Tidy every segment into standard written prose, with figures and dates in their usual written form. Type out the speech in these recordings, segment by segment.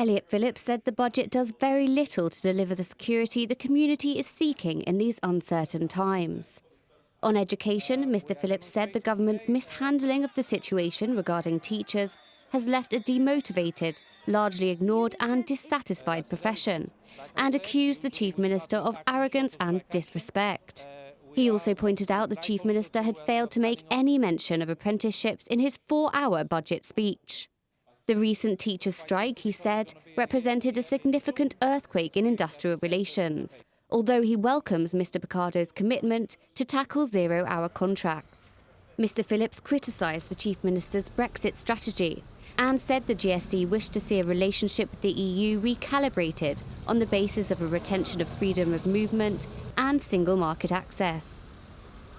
Elliott Phillips said the budget does very little to deliver the security the community is seeking in these uncertain times. On education, Mr Phillips said the government's mishandling of the situation regarding teachers has left a demotivated, largely ignored and dissatisfied profession, and accused the Chief Minister of arrogance and disrespect. He also pointed out the Chief Minister had failed to make any mention of apprenticeships in his 4-hour budget speech. The recent teachers' strike, he said, represented a significant earthquake in industrial relations, although he welcomes Mr Picardoof's commitment to tackle zero-hour contracts. Mr Phillips criticised the Chief Minister's Brexit strategy and said the GSD wished to see a relationship with the EU recalibrated on the basis of a retention of freedom of movement and single market access.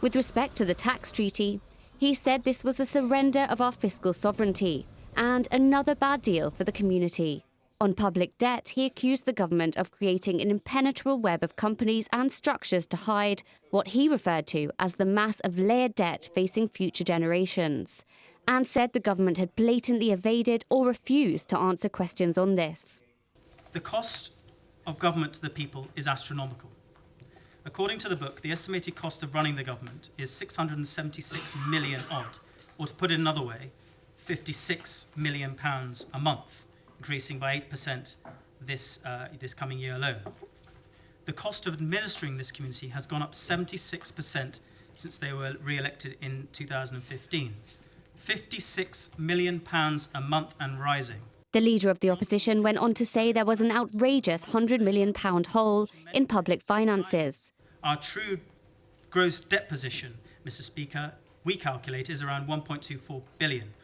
With respect to the tax treaty, he said this was a surrender of our fiscal sovereignty and another bad deal for the community. On public debt, he accused the government of creating an impenetrable web of companies and structures to hide what he referred to as the mass of layered debt facing future generations, and said the government had blatantly evaded or refused to answer questions on this. The cost of government to the people is astronomical. According to the book, the estimated cost of running the government is 676 million odd, or to put it another way, £56 million a month, increasing by 8% this coming year alone. The cost of administering this community has gone up 76% since they were re-elected in 2015. £56 million a month and rising. The leader of the opposition went on to say there was an outrageous £100 million hole in public finances. Our true gross debt position, Mr Speaker, we calculate is around £1.24 billion.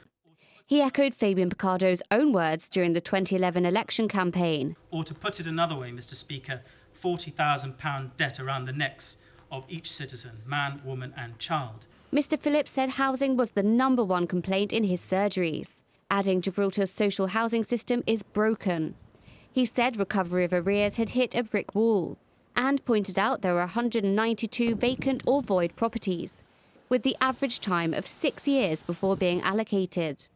He echoed Fabian Picardoof's own words during the 2011 election campaign. Or to put it another way, Mr Speaker, £40,000 debt around the necks of each citizen, man, woman and child. Mr Phillips said housing was the #1 complaint in his surgeries, adding Gibraltar's social housing system is broken. He said recovery of arrears had hit a brick wall and pointed out there were 192 vacant or void properties, with the average time of 6 years before being allocated.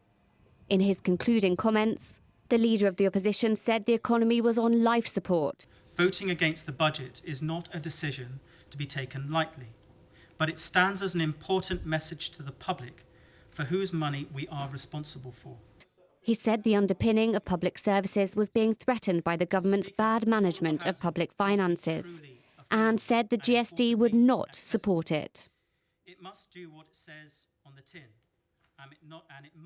In his concluding comments, the leader of the opposition said the economy was on life support. Voting against the budget is not a decision to be taken lightly, but it stands as an important message to the public for whose money we are responsible for. He said the underpinning of public services was being threatened by the government's bad management of public finances, and said the GSD would not support it. It must do what it says on the tin, and it must